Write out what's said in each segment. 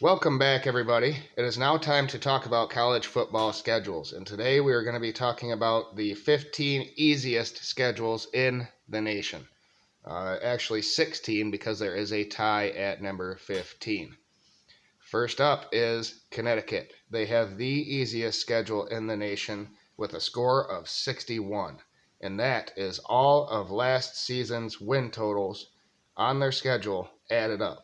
Welcome back, everybody. It is now time to talk about college football schedules. And today we are going to be talking about the 15 easiest schedules in the nation. Actually, 16 because there is a tie at number 15. First up is Connecticut. They have the easiest schedule in the nation with a score of 61. And that is all of last season's win totals on their schedule added up.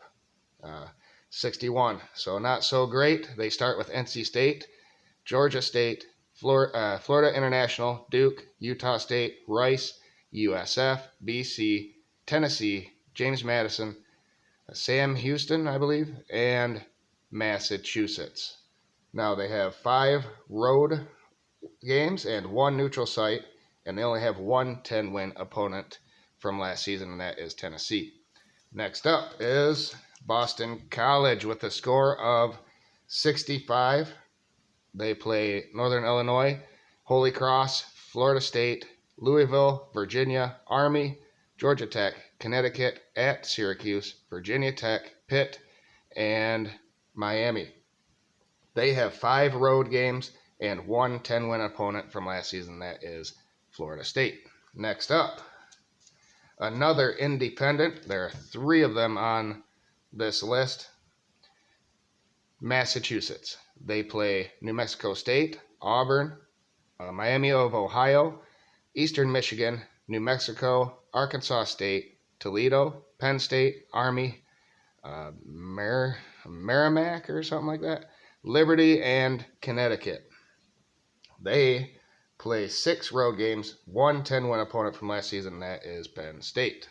Uh, 61. So not so great. They start with NC State, Georgia State, Florida International, Duke, Utah State, Rice, USF, BC, Tennessee, James Madison, Sam Houston, I believe, and Massachusetts. Now they have 5 road games and 1 neutral site, and they only have one 10-win opponent from last season, and that is Tennessee. Next up is Boston College with a score of 65. They play Northern Illinois, Holy Cross, Florida State, Louisville, Virginia, Army, Georgia Tech, Connecticut, at Syracuse, Virginia Tech, Pitt, and Miami. They have 5 road games and one 10-win opponent from last season. That is Florida State. Next up, another independent. There are 3 of them on this list. Massachusetts. They play New Mexico State, Auburn, Miami of Ohio, Eastern Michigan, New Mexico, Arkansas State, Toledo, Penn State, Army, Merrimack or something like that, Liberty, and Connecticut. They play 6 road games, one 10-win opponent from last season, and that is Penn State.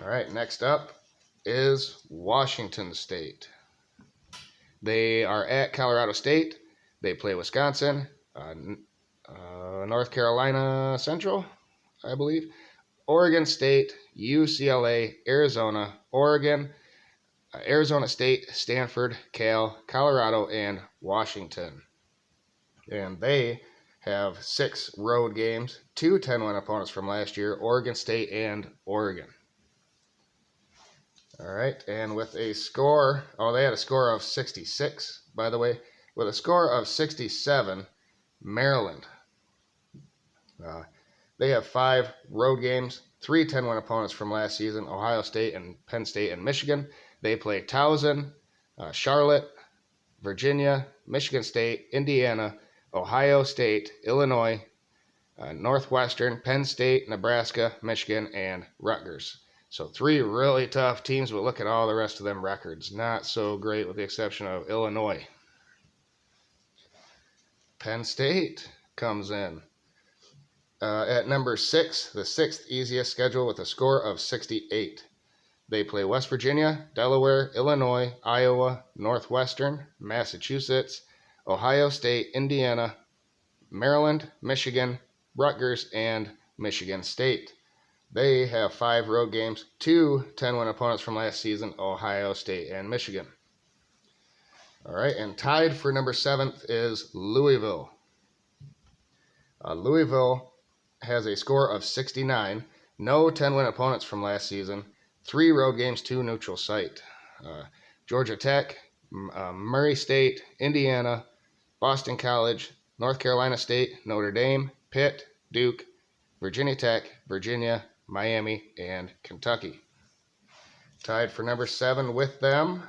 All right, next up is Washington State. They are at Colorado State. They play Wisconsin, North Carolina Central, I believe, Oregon State, UCLA, Arizona, Oregon, Arizona State, Stanford, Cal, Colorado, and Washington. And they have 6 road games, 2 10-win opponents from last year, Oregon State and Oregon. All right, and with a score, they had a score of 66, by the way. With a score of 67, Maryland. They have 5 road games, 3 10-win opponents from last season, Ohio State and Penn State and Michigan. They play Towson, Charlotte, Virginia, Michigan State, Indiana, Ohio State, Illinois, Northwestern, Penn State, Nebraska, Michigan, and Rutgers. So 3 really tough teams, but look at all the rest of them records. Not so great with the exception of Illinois. Penn State comes in at number 6, the 6th easiest schedule with a score of 68. They play West Virginia, Delaware, Illinois, Iowa, Northwestern, Massachusetts, Ohio State, Indiana, Maryland, Michigan, Rutgers, and Michigan State. They have 5 road games, 2 10-win opponents from last season, Ohio State and Michigan. All right, and tied for number 7th is Louisville. Louisville has a score of 69, no 10-win opponents from last season, 3 road games, 2 neutral site. Georgia Tech, Murray State, Indiana, Boston College, North Carolina State, Notre Dame, Pitt, Duke, Virginia Tech, Virginia, Miami, and Kentucky. Tied for number 7 with them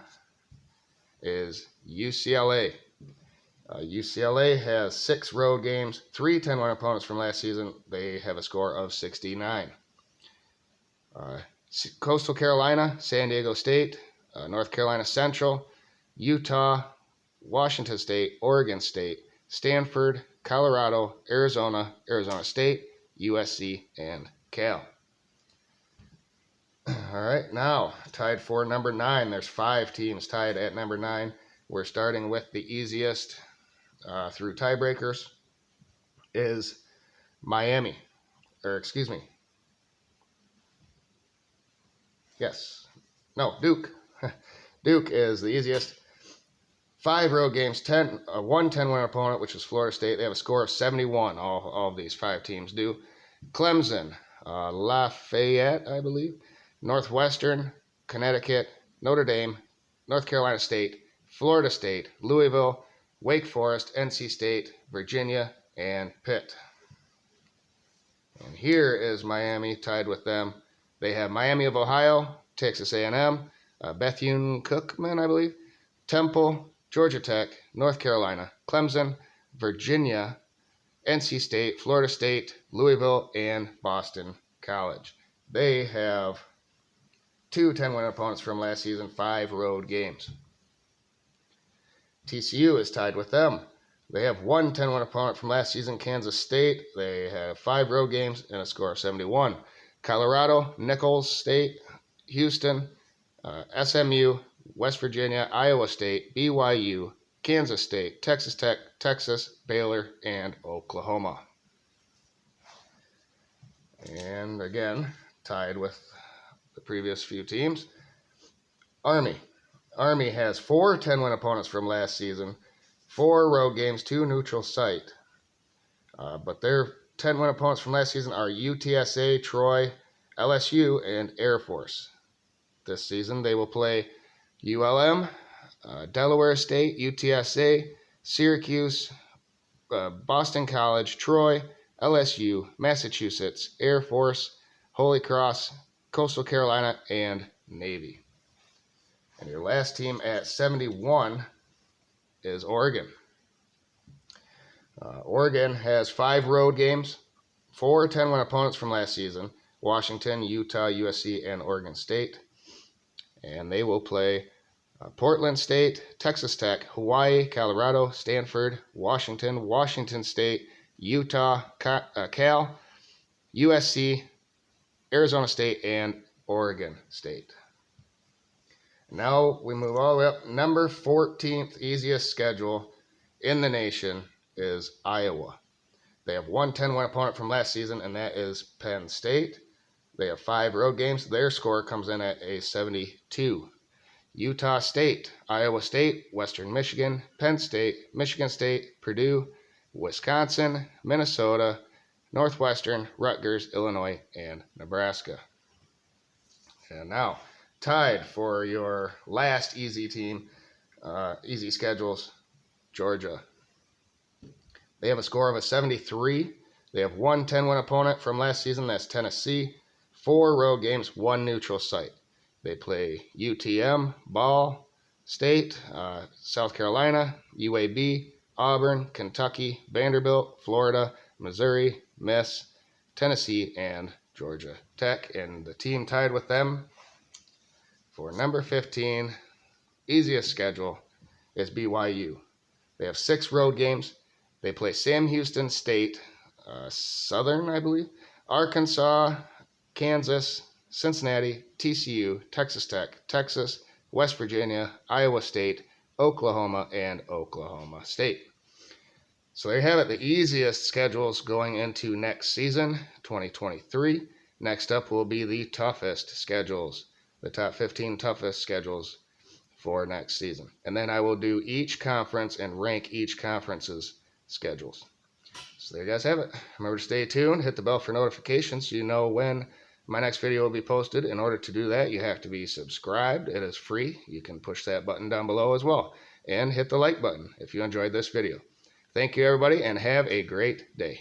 is UCLA. UCLA has 6 road games, 3 10-win opponents from last season. They have a score of 69. Coastal Carolina, San Diego State, North Carolina Central, Utah, Washington State, Oregon State, Stanford, Colorado, Arizona, Arizona State, USC, and Cal. All right, now tied for number 9. There's 5 teams tied at number 9. We're starting with the easiest through tiebreakers is Miami, or excuse me. Yes, no, Duke. Duke is the easiest. 5 road games, 1 10-win opponent, which is Florida State. They have a score of 71. All of these 5 teams do. Clemson, Lafayette, I believe, Northwestern, Connecticut, Notre Dame, North Carolina State, Florida State, Louisville, Wake Forest, NC State, Virginia, and Pitt. And here is Miami tied with them. They have Miami of Ohio, Texas A&M, Bethune-Cookman, I believe, Temple, Georgia Tech, North Carolina, Clemson, Virginia, NC State, Florida State, Louisville, and Boston College. They have 2 10-win opponents from last season, 5 road games. TCU is tied with them. They have 1 10-win opponent from last season, Kansas State. They have 5 road games and a score of 71. Colorado, Nicholls State, Houston, SMU, West Virginia, Iowa State, BYU, Kansas State, Texas Tech, Texas, Baylor, and Oklahoma. And again, tied with the previous few teams. Army. Army has 4 10-win opponents from last season, 4 road games, 2 neutral site. But their 10-win opponents from last season are UTSA, Troy, LSU, and Air Force. This season they will play ULM, Delaware State, UTSA, Syracuse, Boston College, Troy, LSU, Massachusetts, Air Force, Holy Cross, Coastal Carolina, and Navy. And your last team at 71 is Oregon. Oregon has 5 road games, 4 10-win opponents from last season, Washington, Utah, USC, and Oregon State. And they will play Portland State, Texas Tech, Hawaii, Colorado, Stanford, Washington, Washington State, Utah, Cal, USC, Arizona State, and Oregon State. Now we move all the way up. Number 14th easiest schedule in the nation is Iowa. They have 1 10-win opponent from last season, and that is Penn State. They have 5 road games. Their score comes in at a 72. Utah State, Iowa State, Western Michigan, Penn State, Michigan State, Purdue, Wisconsin, Minnesota, Northwestern, Rutgers, Illinois, and Nebraska. And now, tied for your last easy team, easy schedules, Georgia. They have a score of a 73. They have 1 10-win opponent from last season, that's Tennessee, 4 road games, 1 neutral site. They play UTM, Ball State, South Carolina, UAB, Auburn, Kentucky, Vanderbilt, Florida, Missouri, Miss, Tennessee, and Georgia Tech. And the team tied with them for number 15, easiest schedule, is BYU. They have 6 road games. They play Sam Houston State, Southern, I believe, Arkansas, Kansas, Cincinnati, TCU, Texas Tech, Texas, West Virginia, Iowa State, Oklahoma, and Oklahoma State. So there you have it, the easiest schedules going into next season, 2023. Next up will be the toughest schedules, the top 15 toughest schedules for next season. And then I will do each conference and rank each conference's schedules. So there you guys have it. Remember to stay tuned, hit the bell for notifications so you know when my next video will be posted. In order to do that, you have to be subscribed. It is free. You can push that button down below as well. And hit the like button if you enjoyed this video. Thank you, everybody, and have a great day.